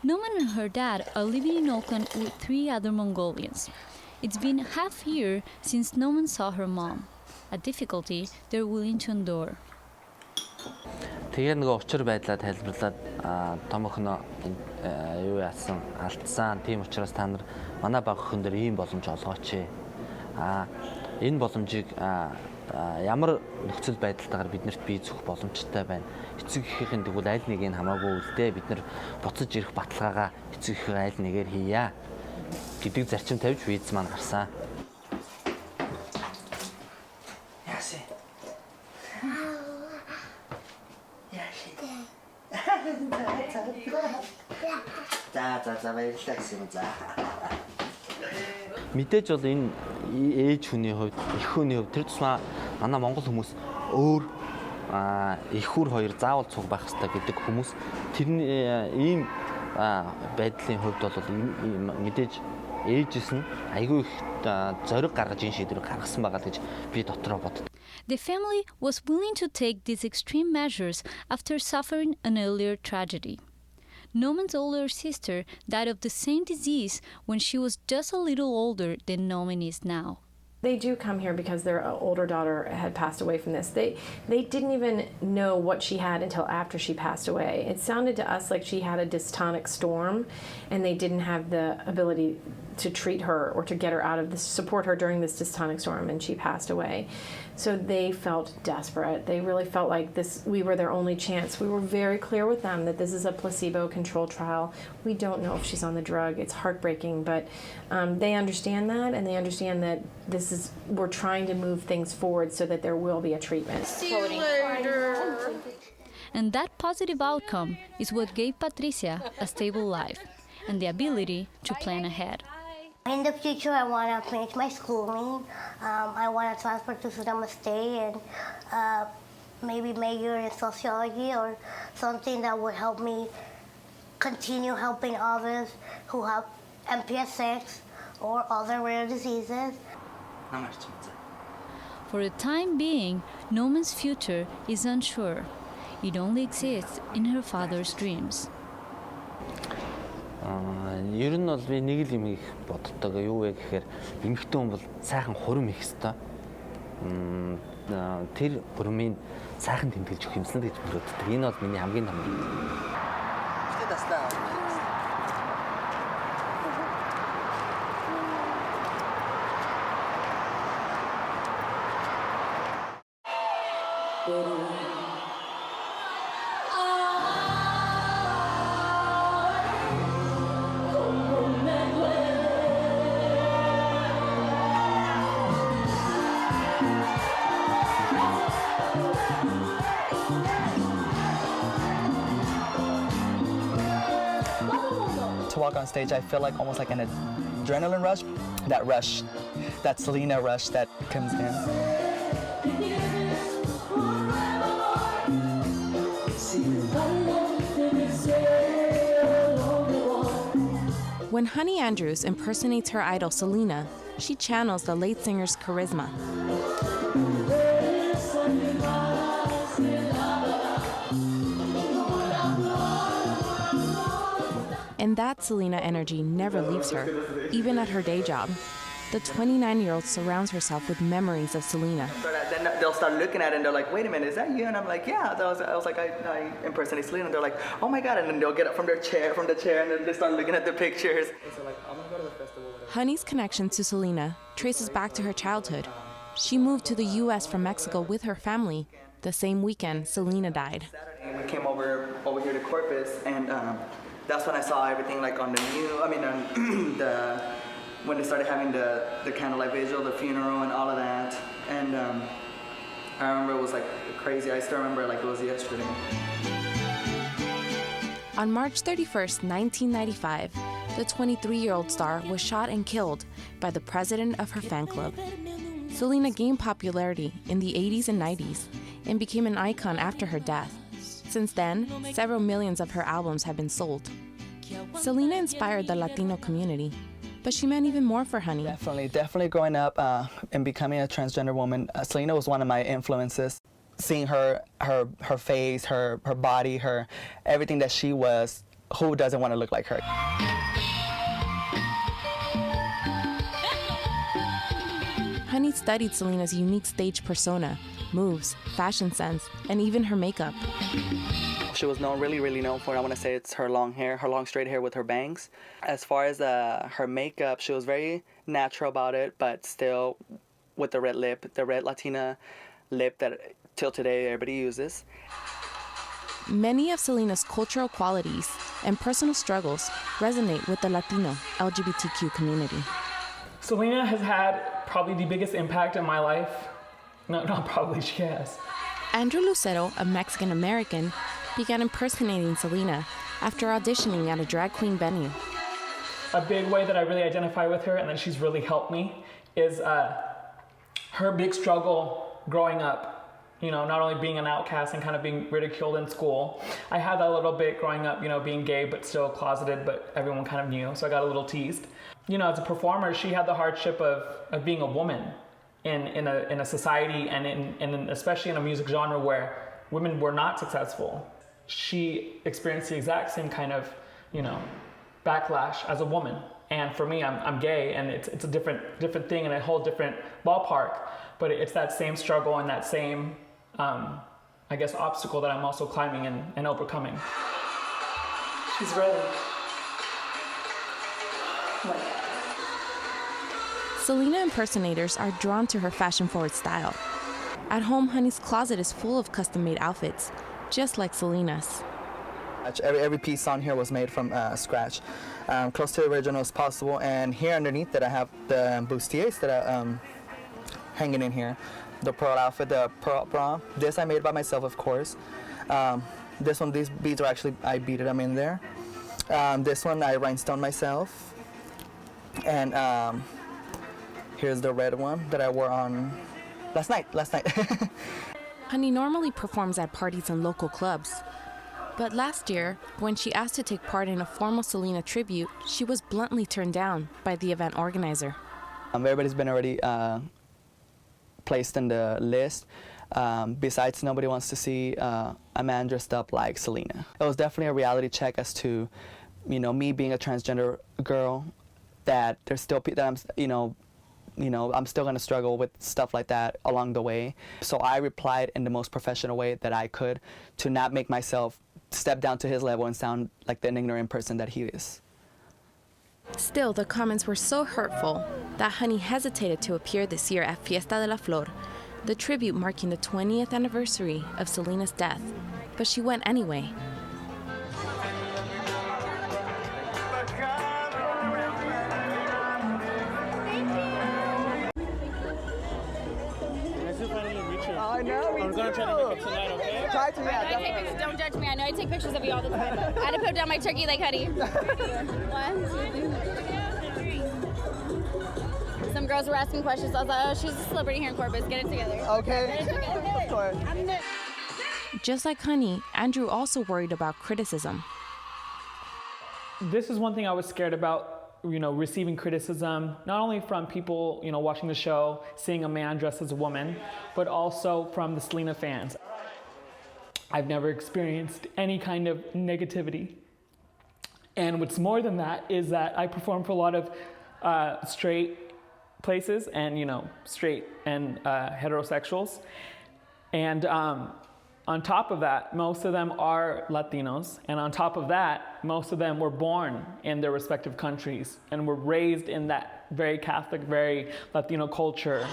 Noman and her dad are living in Oakland with 3 other Mongolians. It's been half a year since Noman saw her mom, a difficulty they're willing to endure. Тэгээд нөгөө учир байдлаа тайлбарлаад том охиноо юу яасан алдсан. Тийм учраас та нар манай баг охин дээр ийм боломж олгооч. Энэ боломжийг ямар нөхцөл байдалтайгаар биднэрт бий зөвх боломжтой байна. Эцэг эхийн тэгвэл аль нэг нь хамаагүй үлдээ. Бид нар буцаж ирэх баталгаагаа эцэг эхийн аль нэгээр хийя гэдэг зарчим тавьж виз маань гарсан. Яаси. За баярлалаа гэсэн юм за. Мэдээж бол энэ ээж хүний хувьд, эх хүний хувьд тэр тусмаа манай монгол хүмүүс өөр эхүр хоёр заавал цуг байх хэрэгтэй гэдэг хүмүүс тэрний ийм байдлын хувьд бол мэдээж ээжс нь айгүй их зориг гаргаж энэ шийдвэрийг гаргасан байгаа гэж би дотроо боддог. The family was willing to take these extreme measures after suffering an earlier tragedy. Noman's older sister died of the same disease when she was just a little older than Noman is now. They do come here because their older daughter had passed away from this. They didn't even know what she had until after she passed away. It sounded to us like she had a dystonic storm, and they didn't have the ability to treat her or to get her out of this, support her during this dystonic storm, and she passed away. So they felt desperate. They really felt like we were their only chance. We were very clear with them that this is a placebo-controlled trial. We don't know if she's on the drug. It's heartbreaking, but they understand that, and they understand that we're trying to move things forward so that there will be a treatment. See you later. And that positive outcome is what gave Patricia a stable life and the ability to plan ahead. In the future, I want to finish my schooling. I want to transfer to Sonoma State and maybe major in sociology or something that would help me continue helping others who have MPS 6 or other rare diseases. For the time being, Noman's future is unsure. It only exists in her father's dreams. Ер нь бол би нэг л юм их боддог. Юу вэ гэхээр эмэгтэй хүн бол сайхан хурим их хэвээр. Тэр хуримыг сайхан тэмдэглэж өгөх юмсан гэж боддог. Энэ бол миний хамгийн том юм. Гэтэ таслаа. To walk on stage, I feel like almost like an adrenaline rush, that Selena rush that comes in. When Honey Andrews impersonates her idol Selena, she channels the late singer's charisma. And that Selena energy never leaves her, even at her day job. The 29-year-old surrounds herself with memories of Selena. Then they'll start looking at it and they're like, wait a minute, is that you? And I'm like, yeah. I was like, I impersonate Selena. And they're like, oh my God. And then they'll get up from the chair, and then they start looking at the pictures. So like, I'm gonna go to the festival. Honey's connection to Selena traces back to her childhood. She moved to the U.S. from Mexico with her family the same weekend Selena died. And we came over here to Corpus, and that's when I saw everything like on the news. When they started having the candlelight vigil, the funeral, and all of that. And I remember it was like crazy. I still remember like it was yesterday. On March 31st, 1995, the 23-year-old star was shot and killed by the president of her fan club. Selena gained popularity in the 80s and 90s and became an icon after her death. Since then, several millions of her albums have been sold. Selena inspired the Latino community, but she meant even more for Honey. Definitely growing up and becoming a transgender woman, Selena was one of my influences. Seeing her face, her body, everything that she was, who doesn't want to look like her? Honey studied Selena's unique stage persona, moves, fashion sense, and even her makeup. She was really known for, I want to say it's her long hair, her long straight hair with her bangs. As far as her makeup, she was very natural about it, but still with the red lip, the red Latina lip that till today everybody uses. Many of Selena's cultural qualities and personal struggles resonate with the Latino LGBTQ community. Selena has had probably the biggest impact in my life. No, not probably, she has. Andrew Lucero, a Mexican American, began impersonating Selena after auditioning at a drag queen venue. A big way that I really identify with her and that she's really helped me is her big struggle growing up. You know, not only being an outcast and kind of being ridiculed in school. I had that a little bit growing up, you know, being gay but still closeted, but everyone kind of knew, so I got a little teased. You know, as a performer, she had the hardship of being a woman in a society and especially in a music genre where women were not successful. She experienced the exact same kind of, you know, backlash as a woman. And for me, I'm gay, and it's a different thing and a whole different ballpark. But it's that same struggle and that same, I guess, obstacle that I'm also climbing and overcoming. She's ready. Selena impersonators are drawn to her fashion-forward style. At home, Honey's closet is full of custom-made outfits, just like Selena's. Every piece on here was made from scratch, close to the original as possible. And here underneath that I have the bustiers that are hanging in here. The pearl outfit, the pearl bra. This I made by myself, of course. This one, these beads are actually, I beaded them in there. This one I rhinestone myself. And here's the red one that I wore on last night. Honey normally performs at parties and local clubs. But last year, when she asked to take part in a formal Selena tribute, she was bluntly turned down by the event organizer. Everybody's been already placed in the list. Besides, nobody wants to see a man dressed up like Selena. It was definitely a reality check as to me being a transgender girl, that there's still that I'm, I'm still gonna struggle with stuff like that along the way. So I replied in the most professional way that I could to not make myself step down to his level and sound like the ignorant person that he is. Still, the comments were so hurtful that Honey hesitated to appear this year at Fiesta de la Flor, the tribute marking the 20th anniversary of Selena's death. But she went anyway. I know, I'm going to try to make it tonight, okay? Try to, yeah. I take pictures, Don't judge me. I know I take pictures of you all the time. I had to put down my turkey like Honey. 1, 2, 3. Some girls were asking questions. I was like, oh, she's a celebrity here in Corpus. Get it together. Okay. Get it together. Just like Honey, Andrew also worried about criticism. This is one thing I was scared about, receiving criticism, not only from people, watching the show, seeing a man dressed as a woman, but also from the Selena fans. I've never experienced any kind of negativity. And what's more than that is that I perform for a lot of straight places and, straight and heterosexuals. And on top of that, most of them are Latinos. And on top of that, most of them were born in their respective countries and were raised in that very Catholic, very Latino culture.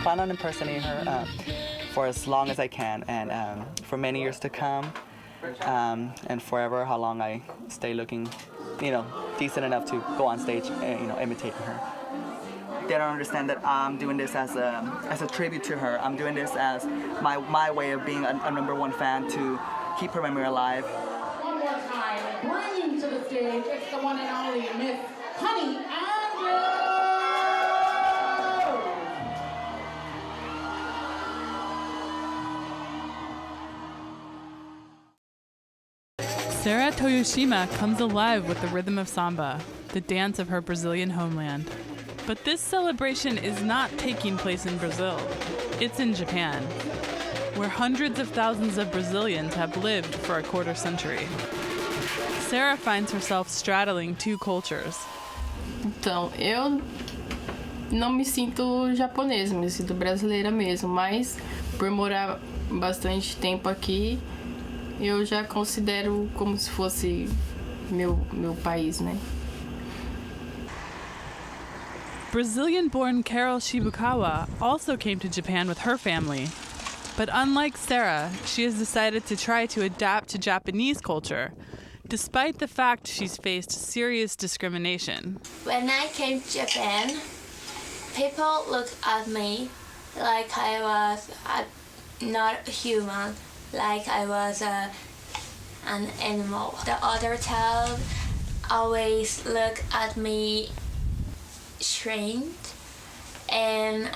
Plan on impersonating her for as long as I can, and for many years to come, and forever, how long I stay looking, decent enough to go on stage, imitating her. They don't understand that I'm doing this as a tribute to her. I'm doing this as my way of being a #1 fan to keep her memory alive. One more time, bringing to the stage, it's the one and only Miss Honey Andrew. Sarah Toyoshima comes alive with the rhythm of samba, the dance of her Brazilian homeland. But this celebration is not taking place in Brazil. It's in Japan, where hundreds of thousands of Brazilians have lived for a quarter century. Sarah finds herself straddling two cultures. Então, eu não me sinto japonesa, me sinto brasileira mesmo, mas por morar bastante tempo aqui, eu já considero como se fosse meu país, né? Brazilian-born Carol Shibukawa also came to Japan with her family. But unlike Sarah, she has decided to try to adapt to Japanese culture, despite the fact she's faced serious discrimination. When I came to Japan, people looked at me like I was not human, like I was an animal. The other child always looked at me strange, and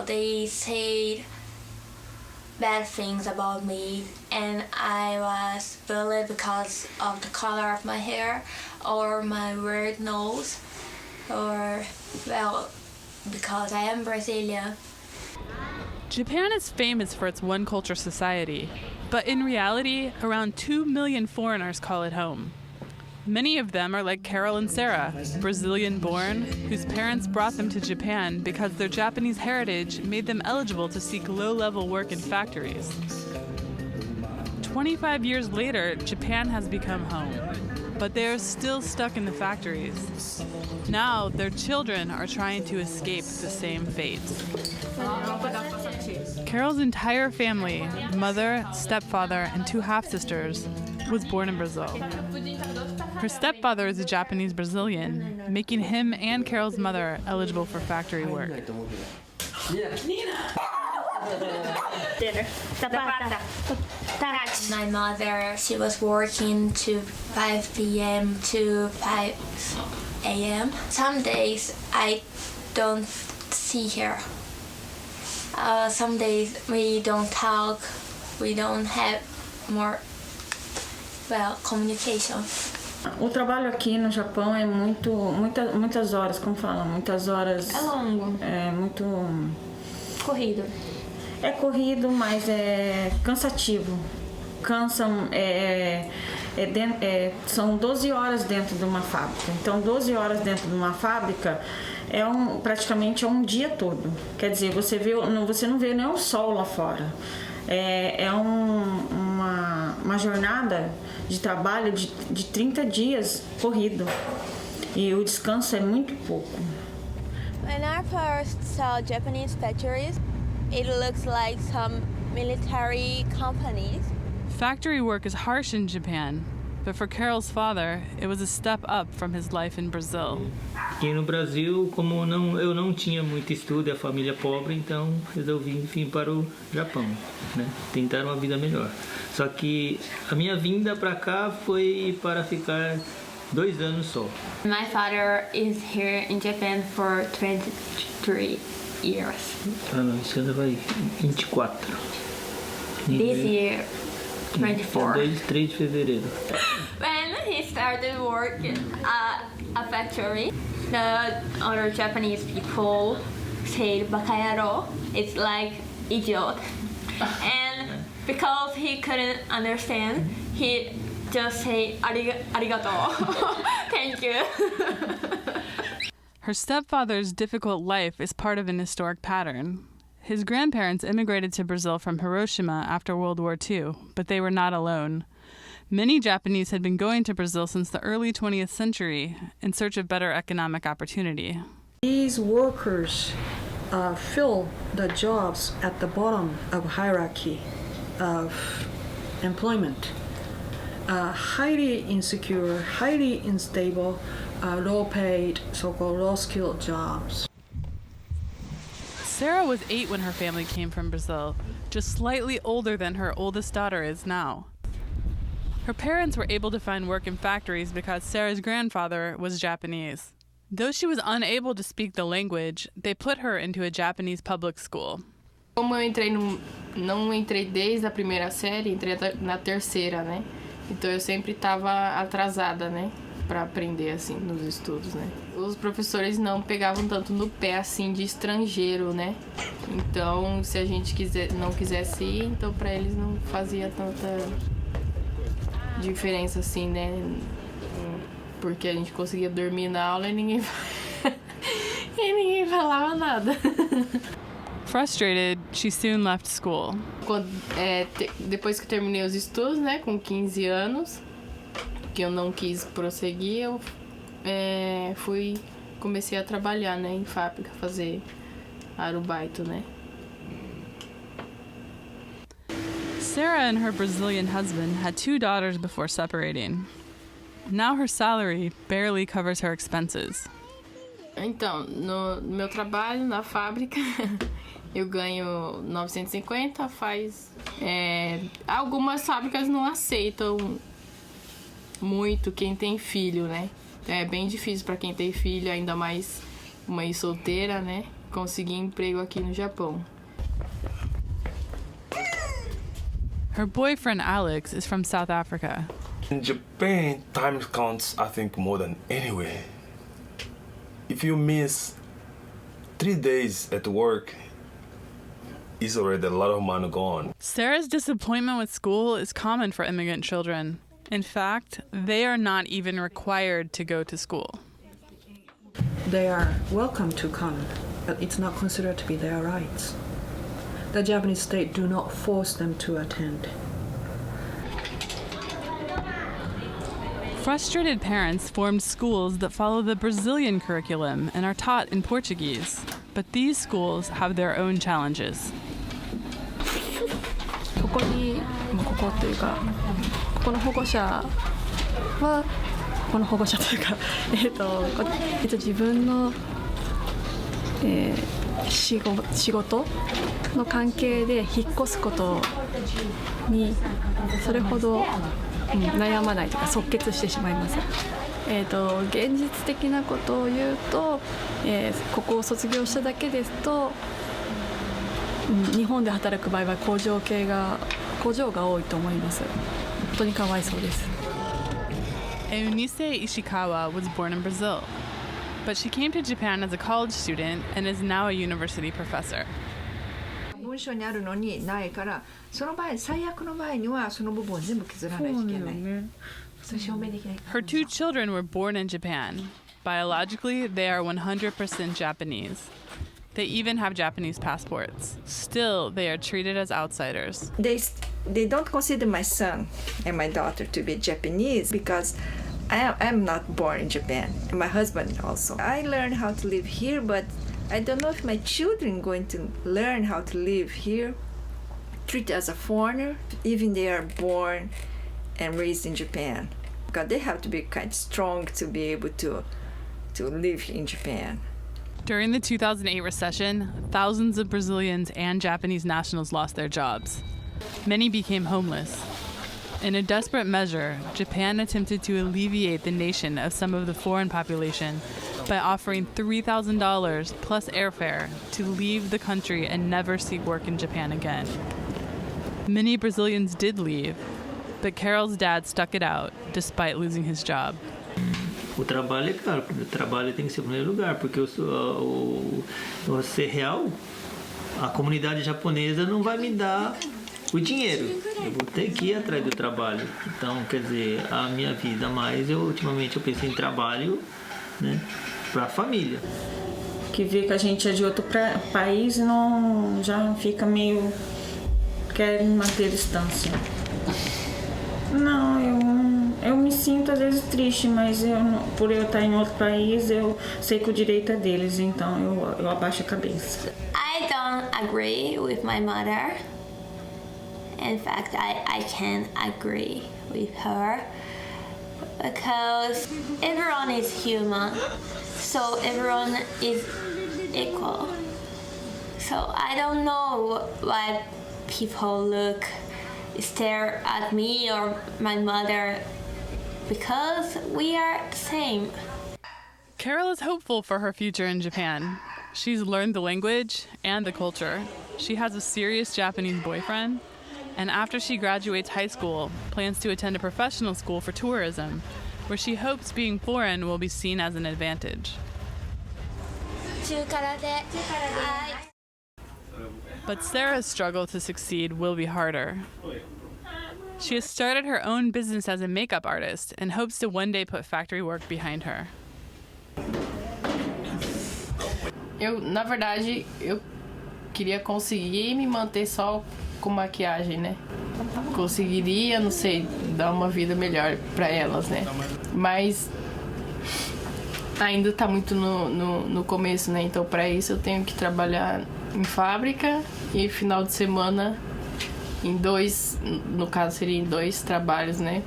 they said bad things about me, and I was bullied because of the color of my hair or my weird nose, or because I am Brazilian. Japan is famous for its one-culture society, but in reality, around 2 million foreigners call it home. Many of them are like Carol and Sarah, Brazilian-born, whose parents brought them to Japan because their Japanese heritage made them eligible to seek low-level work in factories. 25 years later, Japan has become home, but they are still stuck in the factories. Now, their children are trying to escape the same fate. Carol's entire family, mother, stepfather, and 2 half-sisters, was born in Brazil. Her stepfather is a Japanese Brazilian, making him and Carol's mother eligible for factory work. Dinner. My mother, she was working to 5 p.m. to 5 a.m. Some days I don't see her. Some days we don't talk, we don't have more communication. O trabalho aqui no Japão é muitas horas, como falam, muitas horas. É longo. É muito corrido. É corrido, mas é cansativo. São 12 horas dentro de uma fábrica. Então, 12 horas dentro de uma fábrica praticamente um dia todo. Quer dizer, você não vê nem o sol lá fora. É uma jornada de trabalho de 30 dias corrido. E o descanso é muito pouco. When I first saw Japanese factories, it looks like some military companies. Factory work is harsh in Japan, but for Carol's father, it was a step up from his life in Brazil. Aqui no Brasil, como eu não tinha muito estudo, a família pobre, então resolvi vir para o Japão, né? Tentar uma vida melhor. Só que a minha vinda para cá foi para ficar 2 anos só. My father is here in Japan for 23 years. Ah, não, isso já vai 24. This year, 24. Desde 3 de fevereiro. When he started working at a factory, the other Japanese people said "bakayaro." It's like idiot, and because he couldn't understand, he just say "arigato," thank you. Her stepfather's difficult life is part of an historic pattern. His grandparents immigrated to Brazil from Hiroshima after World War II, but they were not alone. Many Japanese had been going to Brazil since the early 20th century in search of better economic opportunity. These workers fill the jobs at the bottom of hierarchy of employment. Highly insecure, highly unstable, low-paid, so-called low-skilled jobs. Sarah was 8 when her family came from Brazil, just slightly older than her oldest daughter is now. Her parents were able to find work in factories because Sarah's grandfather was Japanese. Though she was unable to speak the language, they put her into a Japanese public school. Como eu não entrei desde a primeira série, entrei na terceira, né? Então eu sempre estava atrasada, né? Para aprender assim nos estudos, né? Os professores não pegavam tanto no pé assim de estrangeiro, né? Então, se a gente não quisesse ir, então para eles não fazia tanta diferença assim, né? Porque a gente conseguia dormir na aula e ninguém falava nada. Frustrated, she soon left school. Depois que terminei os estudos, né, com 15 anos, que eu não quis prosseguir, eu comecei a trabalhar, né, em fábrica, fazer arubaito, né. Sarah and her Brazilian husband had 2 daughters before separating. Now her salary barely covers her expenses. Então, no meu trabalho na fábrica, eu ganho 950, algumas fábricas não aceitam muito quem tem filho, né? É bem difícil para quem tem filho, ainda mais mãe solteira, né? Conseguir emprego aqui no Japão. Her boyfriend Alex is from South Africa. In Japan, time counts, I think, more than anywhere. If you miss 3 days at work, it's already a lot of money gone. Sarah's disappointment with school is common for immigrant children. In fact, they are not even required to go to school. They are welcome to come, but it's not considered to be their rights. The Japanese state do not force them to attend. Frustrated parents formed schools that follow the Brazilian curriculum and are taught in Portuguese. But these schools have their own challenges. ここというか、ここの保護者は、この保護者というか、自分の、仕事の関係で引っ越すことにそれほど悩まないというか即決してしまいます。現実的なことを言うと、ここを卒業しただけですと、日本で働く場合は工場が多いと思います。本当にかわいそうです。Eunice Ishikawa was born in Brazil, but she came to Japan as a college student and is now a university professor. 文章にあるのにないから、その場合最悪の場合にはその部分を全部削らないといけない。Her two children were born in Japan. Biologically, they are 100% Japanese. They even have Japanese passports. Still, they are treated as outsiders. They don't consider my son and my daughter to be Japanese because I am not born in Japan, and my husband also. I learned how to live here, but I don't know if my children are going to learn how to live here, treated as a foreigner, even they are born and raised in Japan. Because they have to be kind of strong to be able to live in Japan. During the 2008 recession, thousands of Brazilians and Japanese nationals lost their jobs. Many became homeless. In a desperate measure, Japan attempted to alleviate the nation of some of the foreign population by offering $3,000 plus airfare to leave the country and never seek work in Japan again. Many Brazilians did leave, but Carol's dad stuck it out despite losing his job. O trabalho é caro, o trabalho tem que ser em primeiro lugar, porque o ser real, a comunidade japonesa não vai me dar o dinheiro. Eu vou ter que ir atrás do trabalho. Então, quer dizer, a minha vida mais, ultimamente eu pensei em trabalho, né, para a família. Que vê que a gente é de outro país, não já fica meio quer manter distância. Não, eu me sinto às vezes triste, mas por eu estar em outro país, eu sei que o direito é deles, então eu abaixo a cabeça. I don't agree with my mother. In fact, I can't agree with her because everyone is human, so everyone is equal. So I don't know why people stare at me or my mother because we are the same. Carol is hopeful for her future in Japan. She's learned the language and the culture. She has a serious Japanese boyfriend, and after she graduates high school, plans to attend a professional school for tourism, where she hopes being foreign will be seen as an advantage. But Sarah's struggle to succeed will be harder. She has started her own business as a makeup artist and hopes to one day put factory work behind her. Na verdade, eu queria conseguir me manter só com maquiagem, né? Conseguiria, não sei, dar uma vida melhor para elas, né? Mas ainda tá muito no começo, né? Então, para isso eu tenho que trabalhar em fábrica e final de semana no caso seria em 2 trabalhos, né?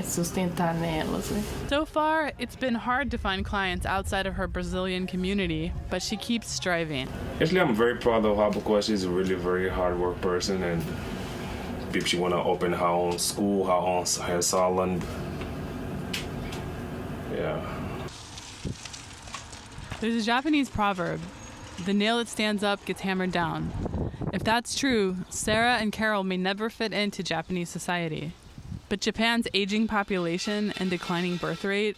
Sustentar nelas, né? So far, it's been hard to find clients outside of her Brazilian community, but she keeps striving. Actually, I'm very proud of her because she's a really very hard work person, and if she want to open her own school, her own hair salon, yeah. There's a Japanese proverb, the nail that stands up gets hammered down. If that's true, Sarah and Carol may never fit into Japanese society. But Japan's aging population and declining birth rate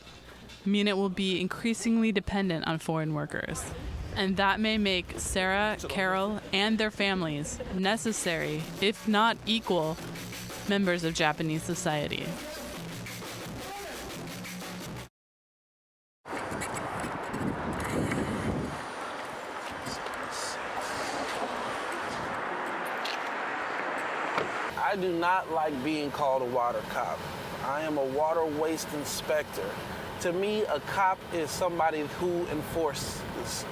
mean it will be increasingly dependent on foreign workers. And that may make Sarah, Carol, and their families necessary, if not equal, members of Japanese society. I do not like being called a water cop. I am a water waste inspector. To me, a cop is somebody who enforces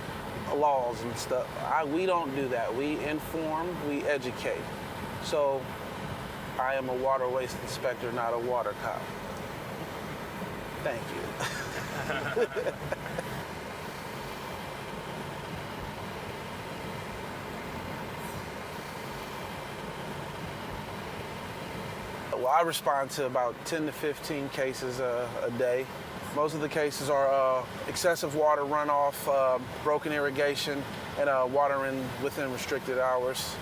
laws and stuff. We don't do that. We inform, we educate. So I am a water waste inspector, not a water cop. Thank you. Well, I respond to about 10 to 15 cases a day. Most of the cases are excessive water runoff, broken irrigation, and watering within restricted hours.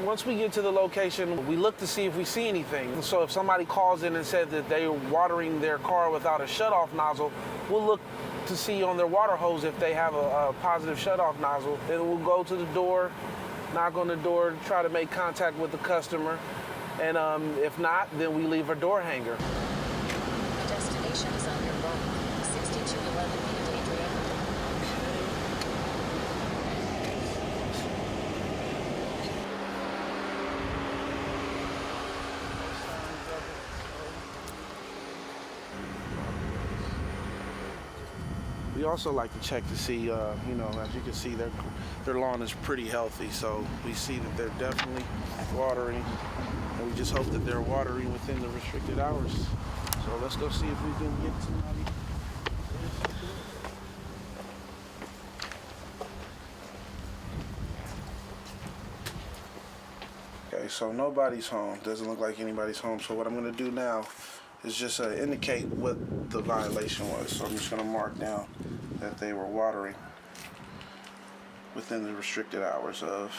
Once we get to the location, we look to see if we see anything. So if somebody calls in and said that they are watering their car without a shutoff nozzle, we'll look to see on their water hose if they have a positive shutoff nozzle. Then we'll go to the door, knock on the door, try to make contact with the customer. And if not, then we leave a door hanger. Destination is on your right. 6211 East Adriana. We also like to check to see, you know, as you can see, their lawn is pretty healthy. So we see that they're definitely watering, and we just hope that they're watering within the restricted hours. So let's go see if we can get somebody. Okay, so nobody's home. Doesn't look like anybody's home. So what I'm gonna do now is just indicate what the violation was. So I'm just gonna mark down that they were watering within the restricted hours of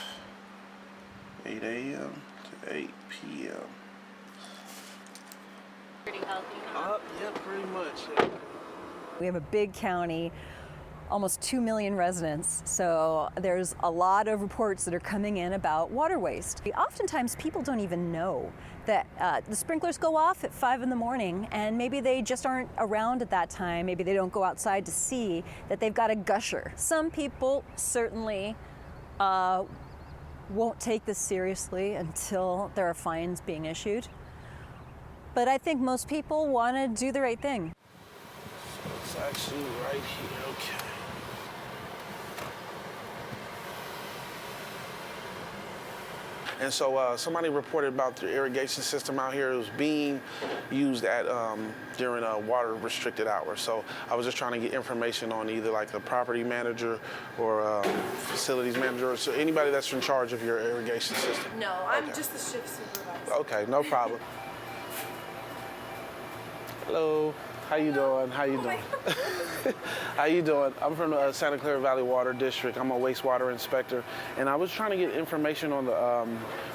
8 a.m. to 8 p.m. Pretty healthy, huh? Yeah, pretty much. Yeah. We have a big county, almost 2 million residents, so there's a lot of reports that are coming in about water waste. Oftentimes people don't even know that the sprinklers go off at 5 in the morning and maybe they just aren't around at that time, maybe they don't go outside to see that they've got a gusher. Some people certainly won't take this seriously until there are fines being issued. But I think most people want to do the right thing. So it's actually right here, okay. And so somebody reported about the irrigation system out here. It was being used at during water restricted hours. So I was just trying to get information on either like the property manager or facilities manager, or so anybody that's in charge of your irrigation system. No, I'm just the shift supervisor. Okay, no problem. Hello, how you doing? How you doing? How you doing? I'm from the Santa Clara Valley Water District. I'm a wastewater inspector, and I was trying to get information on the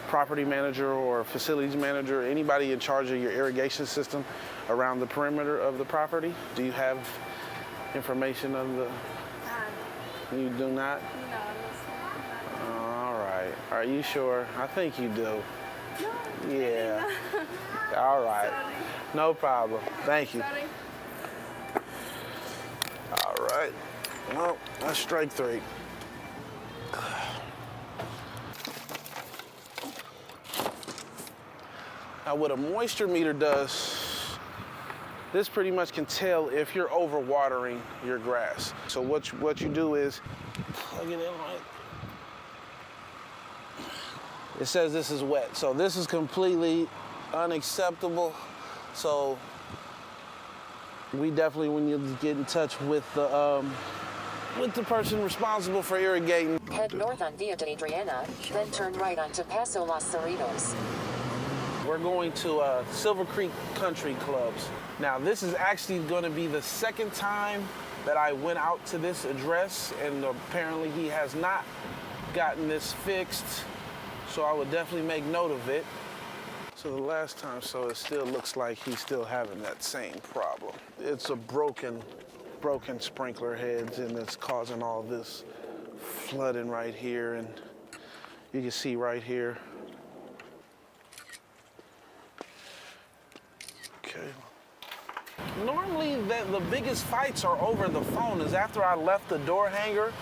property manager or facilities manager, anybody in charge of your irrigation system around the perimeter of the property. Do you have information on the? You do not? No. All right. Are you sure? I think you do. No. Yeah. All right. Sorry. No problem. Thank you. Sorry. All right. Well, that's strike 3. Now, what a moisture meter does, this pretty much can tell if you're overwatering your grass. So what you do is plug it in right. It says this is wet, so this is completely unacceptable. So we definitely, when you get in touch with the person responsible for irrigating. Head north on Via de Adriana, then turn right onto Paso Los Cerritos. We're going to Silver Creek Country Clubs. Now, this is actually going to be the second time that I went out to this address, and apparently he has not gotten this fixed. So I would definitely make note of it. So the last time, so it still looks like he's still having that same problem. It's a broken sprinkler heads, and it's causing all this flooding right here, and you can see right here. Okay. Normally, the biggest fights are over the phone. Is after I left the door hanger,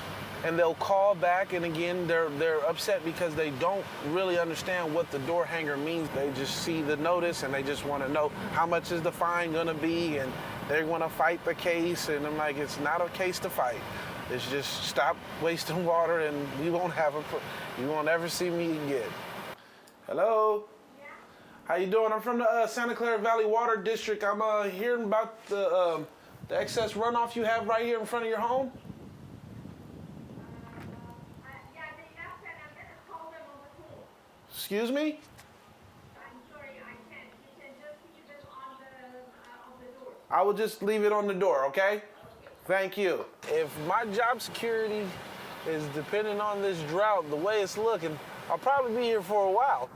and they'll call back, and again, they're upset because they don't really understand what the door hanger means. They just see the notice, and they just want to know how much is the fine gonna be, and they want to fight the case. And I'm like, it's not a case to fight. It's just stop wasting water, and we won't have you won't ever see me again. Hello. How you doing? I'm from the Santa Clara Valley Water District. I'm hearing about the excess runoff you have right here in front of your home. Excuse me? I'm sorry, I can't. You can just keep this on the door. I will just leave it on the door, okay? Thank you. If my job security is dependent on this drought, the way it's looking, I'll probably be here for a while.